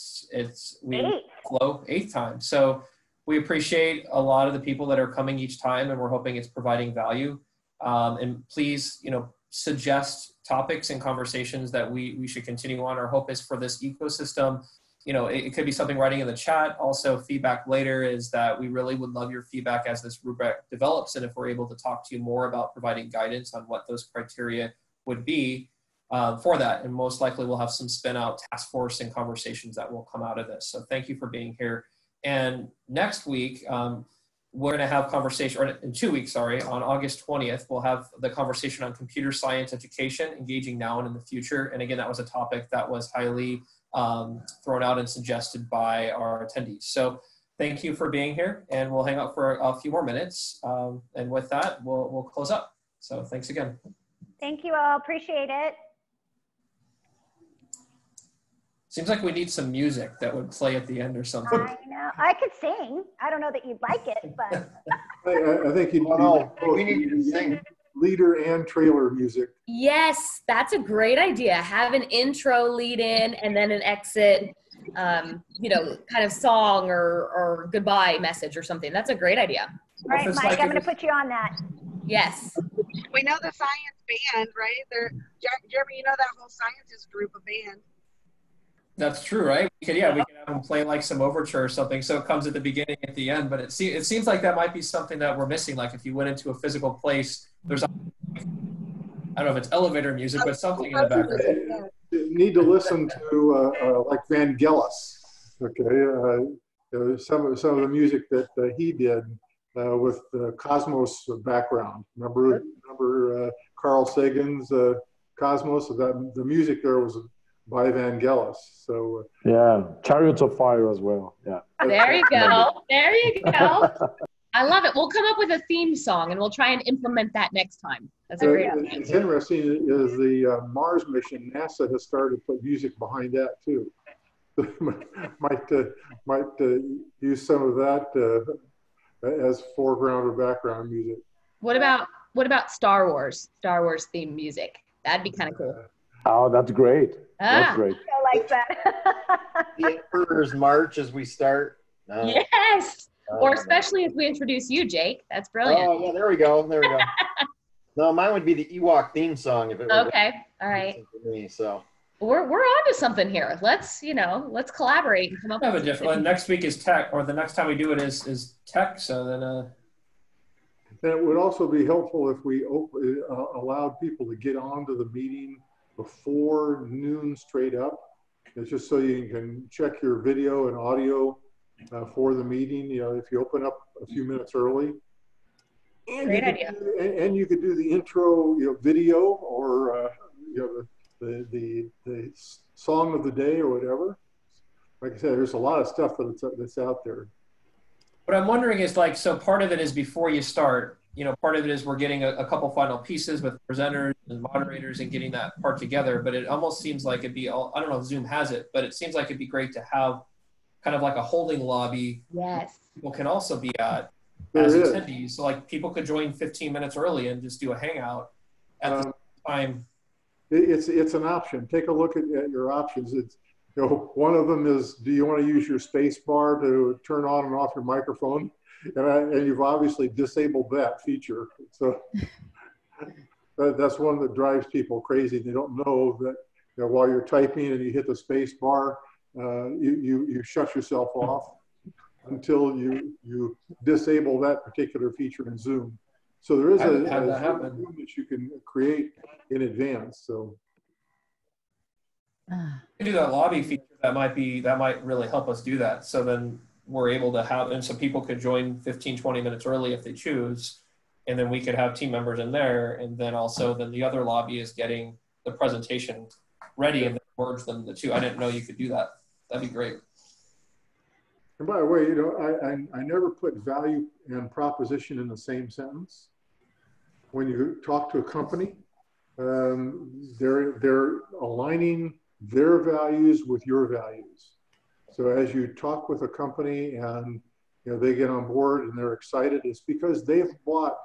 eighth time. So we appreciate a lot of the people that are coming each time, and we're hoping it's providing value. And please, suggest topics and conversations that we should continue on. Our hope is for this ecosystem. It could be something writing in the chat. Also, feedback later is that we really would love your feedback as this rubric develops, and if we're able to talk to you more about providing guidance on what those criteria would be for that. And most likely we'll have some spin out task force and conversations that will come out of this. So thank you for being here. And next week, we're gonna have conversation, or in 2 weeks, sorry, on August 20th, we'll have the conversation on computer science education, engaging now and in the future. And again, that was a topic that was highly thrown out and suggested by our attendees. So thank you for being here, and we'll hang out for a few more minutes. And with that, we'll close up. So thanks again. Thank you all, appreciate it. Seems like we need some music that would play at the end or something. I know, I could sing. I don't know that you'd like it, but. I think you'd we need you to sing. Leader and trailer music. Yes, that's a great idea. Have an intro lead in and then an exit, kind of song or goodbye message or something. That's a great idea. All right, Mike, I'm going to put you on that. Yes. We know the science band, right? Jeremy, that whole scientist group of band. That's true, right? We could have them play like some overture or something, so it comes at the beginning, at the end. But it seems like that might be something that we're missing. Like if you went into a physical place, there's, I don't know if it's elevator music, but something in the background. You need to listen to like Vangelis. Okay, some of the music that he did with the Cosmos background. Remember Carl Sagan's Cosmos? The music there was by Vangelis. So yeah, Chariots of Fire as well. Yeah. There you go. There you go. I love it. We'll come up with a theme song and we'll try and implement that next time. That's a great idea. It's interesting is the Mars mission. NASA has started to put music behind that too. might use some of that as foreground or background music. What about Star Wars? Star Wars theme music. That'd be kind of cool. Oh, that's great. That's great. I like that. The Emperor's March as we start. Yes. Or especially if we introduce you, Jake. That's brilliant. Oh, yeah, there we go. There we go. No, mine would be the Ewok theme song if it were. Okay. All right. For me, so. We're onto something here. Let's collaborate and come up with a different. Next week is tech, or the next time we do it is tech. So then. And it would also be helpful if we allowed people to get onto the meeting before noon straight up. It's just so you can check your video and audio for the meeting. If you open up a few minutes early. And great idea. And you could do the intro, video, or the song of the day or whatever. Like I said, there's a lot of stuff that's out there. What I'm wondering is so part of it is before you start, part of it is we're getting a couple final pieces with presenters and moderators and getting that part together. But it almost seems like it'd be I don't know if Zoom has it, but it seems like it'd be great to have kind of like a holding lobby. Yes. People can also be at as attendees. So people could join 15 minutes early and just do a hangout at the time. It's an option. Take a look at your options. It's one of them is, do you want to use your space bar to turn on and off your microphone? And you've obviously disabled that feature. So that's one that drives people crazy. They don't know that while you're typing and you hit the space bar, you shut yourself off until you disable that particular feature in Zoom. So there is Had a that happen. room that you can create in advance. So you do that lobby feature, that might really help us do that. So then we're able to have, and so people could join 15, 20 minutes early if they choose. And then we could have team members in there. And then also then the other lobby is getting the presentation ready and then merge them the two. I didn't know you could do that. That'd be great. and by the way, you know, I never put value and proposition in the same sentence. When you talk to a company, they're aligning their values with your values. So as you talk with a company and you know they get on board and they're excited, it's because they've bought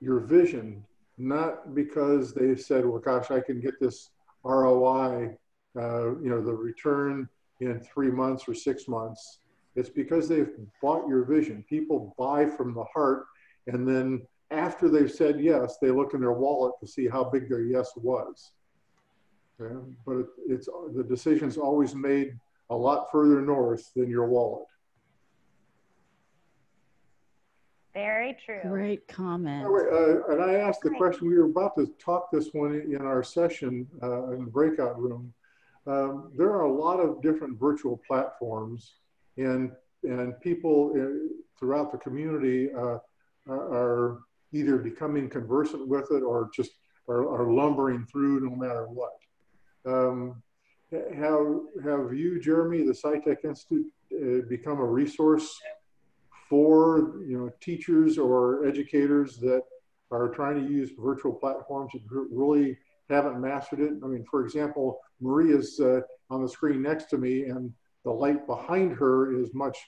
your vision, not because they've said, well, gosh, I can get this ROI, you know, the return in 3 months or 6 months. It's because they've bought your vision. People buy from the heart, and then after they've said yes, they look in their wallet to see how big their yes was. Okay? But it's the decision's always made a lot further north than your wallet. Very true. Great comment. And I asked the question, we were about to talk this one in our session in the breakout room. There are a lot of different virtual platforms, and people throughout the community are either becoming conversant with it or just are lumbering through no matter what. Have you, Jeremy, the SciTech Institute, become a resource for teachers or educators that are trying to use virtual platforms and really haven't mastered it? I mean, for example, Maria's on the screen next to me, and the light behind her is much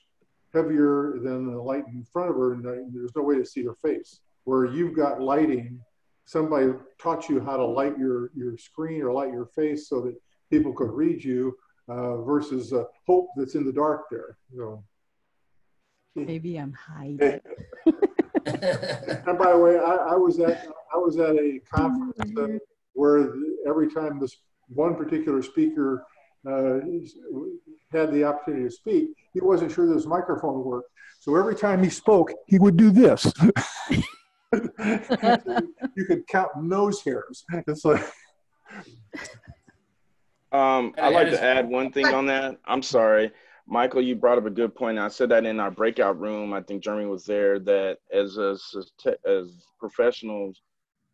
heavier than the light in front of her, and there's no way to see her face. Where you've got lighting, somebody taught you how to light your screen or light your face so that people could read you, versus hope that's in the dark there. Maybe I'm hiding. And by the way, I was at a conference where every time this one particular speaker had the opportunity to speak, he wasn't sure that his microphone worked. So every time he spoke, he would do this. You could count nose hairs. It's like. I'd like to add one thing on that. I'm sorry. Michael, you brought up a good point. I said that in our breakout room. I think Jeremy was there, that as professionals,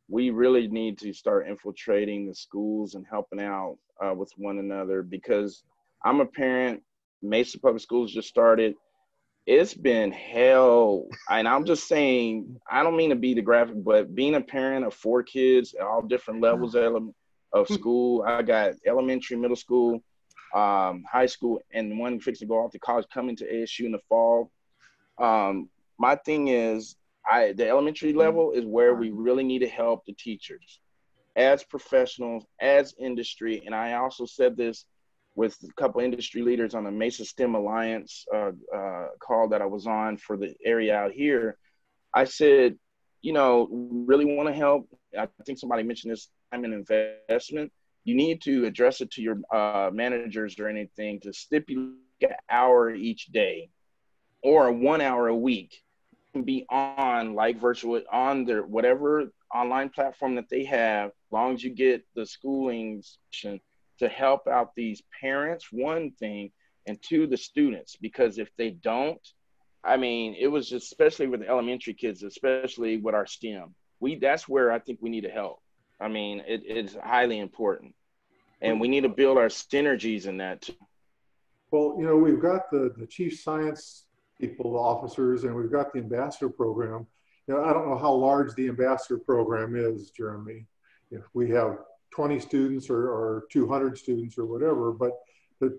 we really need to start infiltrating the schools and helping out with one another, because I'm a parent. Mesa Public Schools just started. It's been hell. And I'm just saying, I don't mean to be the graphic, but being a parent of 4 kids at all different levels of school, I got elementary, middle school, high school, and one fixing to go off to college, coming to ASU in the fall. My thing is, the elementary level is where we really need to help the teachers as professionals, as industry. And I also said this with a couple industry leaders on the Mesa STEM Alliance call that I was on for the area out here. I said, really want to help. I think somebody mentioned this time and investment. You need to address it to your managers or anything to stipulate an hour each day or 1 hour a week and be on like virtual on their whatever online platform that they have, as long as you get the schooling to help out these parents, one thing, and 2, the students, because if they don't, I mean, it was just, especially with the elementary kids, especially with our STEM, that's where I think we need to help. I mean, it's highly important, and we need to build our synergies in that too. Well, we've got the chief science people, officers, and we've got the ambassador program. I don't know how large the ambassador program is, Jeremy. If we have 20 students or 200 students or whatever, but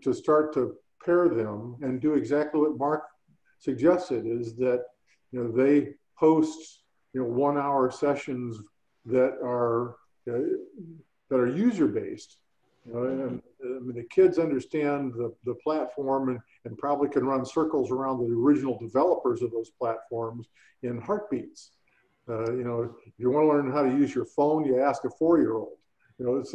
to start to pair them and do exactly what Mark suggested, is that they host 1 hour sessions that are user based. And the kids understand the platform and probably can run circles around the original developers of those platforms in heartbeats. If you want to learn how to use your phone, you ask a 4-year-old. It's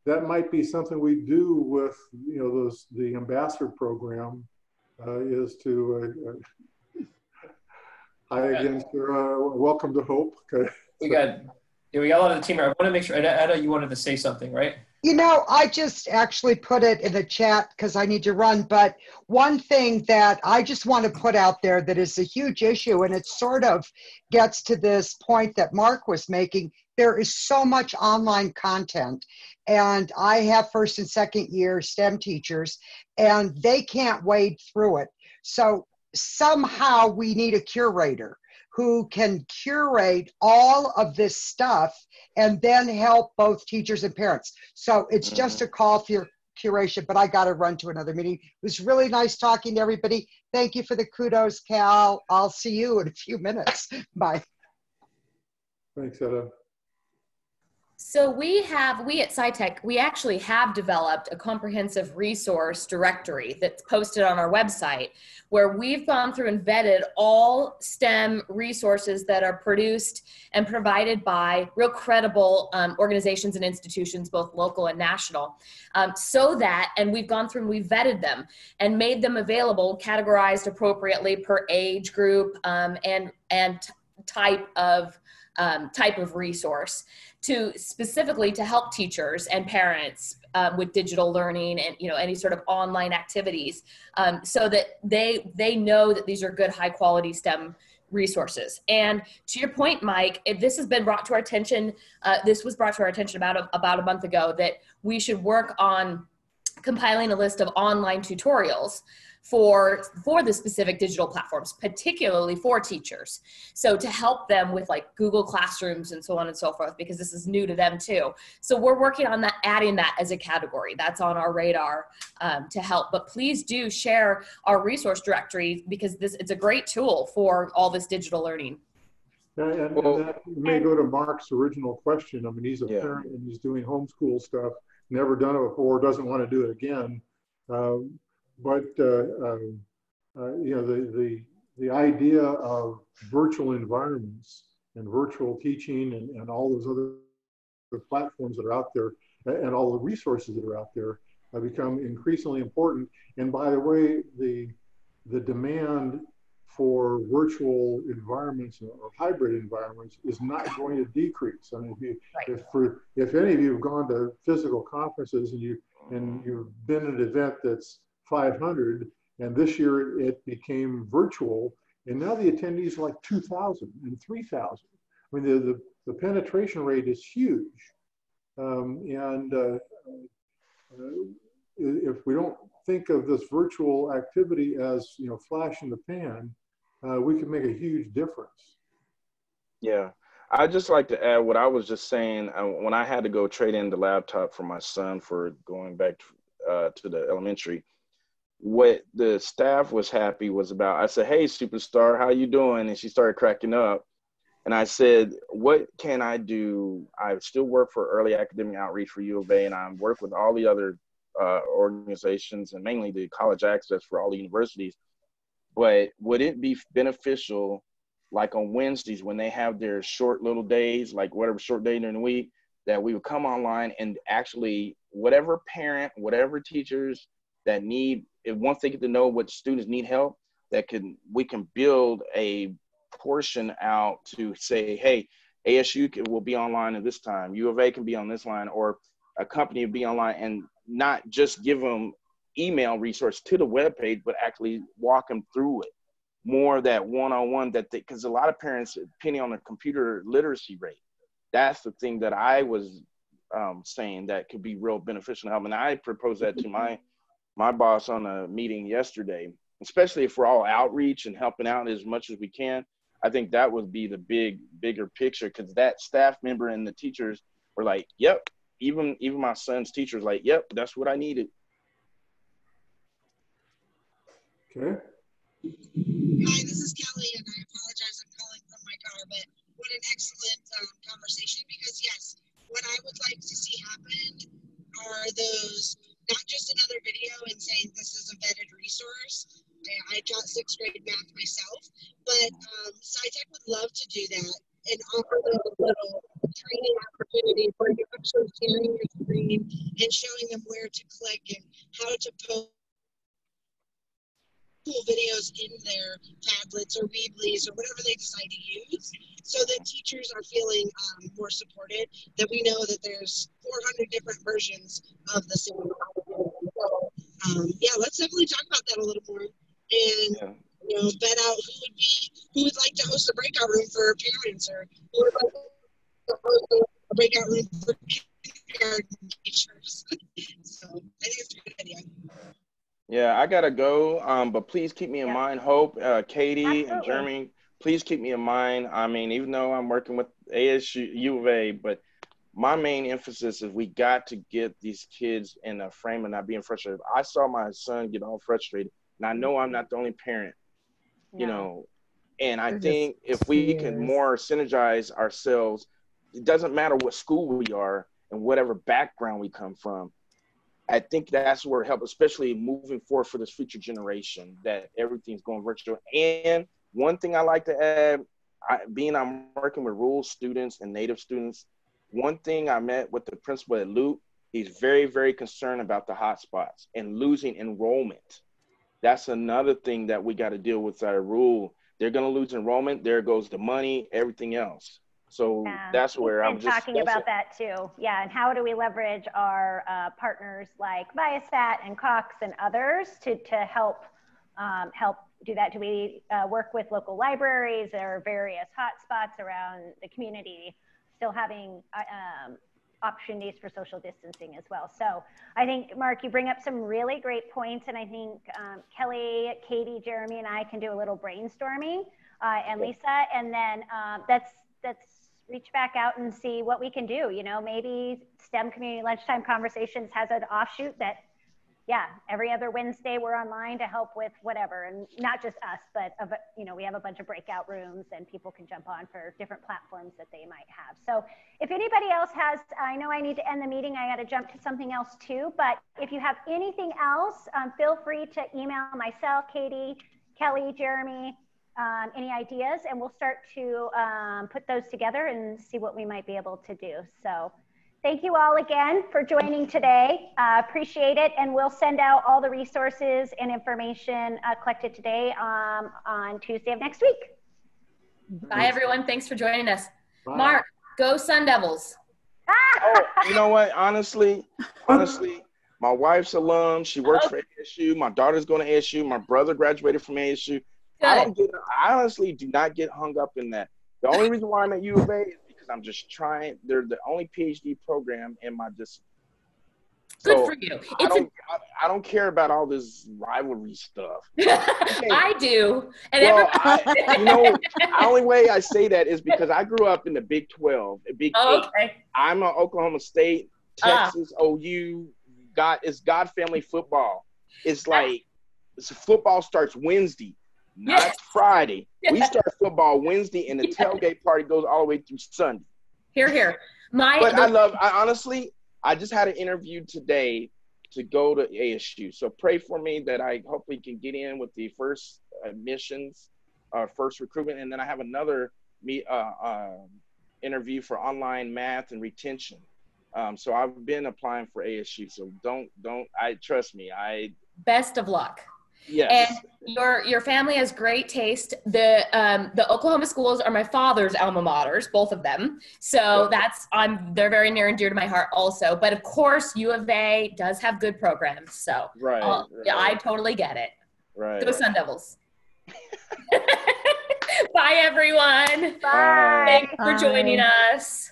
that might be something we do with the ambassador program, is to Hi again, sir. Welcome to Hope. Okay. We got a lot of the team here. I want to make sure, Etta, you wanted to say something, right? You know, I just actually put it in the chat because I need to run. But one thing that I just want to put out there that is a huge issue, and it sort of gets to this point that Mark was making, there is so much online content. And I have first and second year STEM teachers, and they can't wade through it. So somehow we need a curator who can curate all of this stuff and then help both teachers and parents. So it's just a call for your curation, but I got to run to another meeting. It was really nice talking to everybody. Thank you for the kudos, Cal. I'll see you in a few minutes. Bye. Thanks, Etta. So we at SciTech, we actually have developed a comprehensive resource directory that's posted on our website where we've gone through and vetted all STEM resources that are produced and provided by real credible organizations and institutions, both local and national, and we've gone through and we've vetted them and made them available, categorized appropriately per age group and type of resource specifically to help teachers and parents with digital learning and any sort of online activities, so that they know that these are good, high quality STEM resources. And to your point, Mike, this has been brought to our attention. This was brought to our attention about a month ago that we should work on compiling a list of online tutorials for the specific digital platforms, particularly for teachers. So to help them with like Google Classrooms and so on and so forth, because this is new to them too. So we're working on that, adding that as a category. That's on our radar to help. But please do share our resource directory because it's a great tool for all this digital learning. Yeah, and that may go to Mark's original question. I mean, he's a parent and he's doing homeschool stuff, never done it before, doesn't want to do it again. The idea of virtual environments and virtual teaching and all those other platforms that are out there and all the resources that are out there have become increasingly important. And by the way, the demand for virtual environments or hybrid environments is not going to decrease. I mean, if any of you have gone to physical conferences and you've been at an event that's 500, and this year it became virtual, and now the attendees are like 2,000 and 3,000. I mean, the penetration rate is huge. If we don't think of this virtual activity as, flash in the pan, we can make a huge difference. Yeah, I'd just like to add what I was just saying. When I had to go trade in the laptop for my son for going back to the elementary, what the staff was happy was about, I said, "Hey, superstar, how you doing?" And she started cracking up. And I said, "What can I do? I still work for Early Academic Outreach for U of A, and I work with all the other organizations and mainly the college access for all the universities. But would it be beneficial, like on Wednesdays when they have their short little days, like whatever short day during the week, that we would come online and actually whatever parent, whatever teachers that need, if once they get to know what students need help, we can build a portion out to say, hey, ASU will be online at this time, U of A can be on this line, or a company will be online, and not just give them email resource to the webpage, but actually walk them through it. More of that one-on-one because a lot of parents, depending on their computer literacy rate, that's the thing that I was saying that could be real beneficial to help. And I proposed that to my boss on a meeting yesterday, especially if we're all outreach and helping out as much as we can. I think that would be the bigger picture, because that staff member and the teachers were like, yep, even my son's teachers like, yep, that's what I needed. Okay. Hi, this is Kelly, and I apologize, I'm calling from my car, but what an excellent conversation, because yes, what I would like to see happen are those, not just another video and saying this is a vetted resource. I taught 6th grade math myself, but SciTech would love to do that and offer them a little training opportunity where you're actually sharing your screen and showing them where to click and how to post cool videos in their Padlets or Weebly's or whatever they decide to use, so that teachers are feeling more supported, that we know that there's 400 different versions of the same. So, yeah, let's definitely talk about that a little more, and you know, vet out who would like to host a breakout room for parents, or who would like to host a breakout room for kindergarten teachers. So I think it's a good idea. Yeah, I gotta go. But please keep me in mind, Hope, Katie, and Jeremy. Please keep me in mind. I mean, even though I'm working with ASU, U of A, but my main emphasis is we got to get these kids in a frame of not being frustrated. I saw my son get all frustrated, and I know I'm not the only parent, you know. And I think if we can more synergize ourselves, it doesn't matter what school we are and whatever background we come from. I think that's where it helps, especially moving forward for this future generation, that everything's going virtual. And one thing I like to add, I'm working with rural students and Native students, one thing I met with the principal at Luke, he's very, very concerned about the hotspots and losing enrollment. That's another thing that we got to deal with our rule. They're going to lose enrollment. There goes the money, everything else. So that's where I'm just talking about that too. Yeah, and how do we leverage our partners like Viasat and Cox and others to help help do that? Do we work with local libraries or various hotspots around the community, still having opportunities for social distancing as well? So I think, Mark, you bring up some really great points, and I think Kelly, Katie, Jeremy, and I can do a little brainstorming, and Lisa, and then let's reach back out and see what we can do. You know, maybe STEM Community Lunchtime Conversations has an offshoot that, yeah, every other Wednesday we're online to help with whatever, and not just us, but you know, we have a bunch of breakout rooms and people can jump on for different platforms that they might have. So if anybody else has, I know I need to end the meeting, I got to jump to something else too, but if you have anything else, feel free to email myself, Katie, Kelly, Jeremy, any ideas, and we'll start to put those together and see what we might be able to do. So thank you all again for joining today. Appreciate it. And we'll send out all the resources and information collected today on Tuesday of next week. Bye, everyone. Thanks for joining us. Bye. Mark, go Sun Devils. Oh, you know what? Honestly, my wife's alum. She works for ASU. My daughter's going to ASU. My brother graduated from ASU. I honestly do not get hung up in that. The only reason why I'm at U of A is because I'm just trying. They're the only PhD program in my discipline. Good for you. I don't care about all this rivalry stuff. I do. And well, the only way I say that is because I grew up in the Big 12, Big 8. Okay. I'm an Oklahoma State, Texas, OU. It's God family football. It's like football starts Wednesday, not Friday. We start football Wednesday, and the tailgate party goes all the way through Sunday. Here. Honestly, I just had an interview today to go to ASU. So pray for me that I hopefully can get in with the first admissions, first recruitment. And then I have another interview for online math and retention. So I've been applying for ASU. So trust me. Best of luck. Yes. And your family has great taste. The Oklahoma schools are my father's alma maters, both of them. So they're very near and dear to my heart also. But of course, U of A does have good programs. So yeah, I totally get it. Right. Go Sun Devils. Bye, everyone. Bye. Thanks for joining us.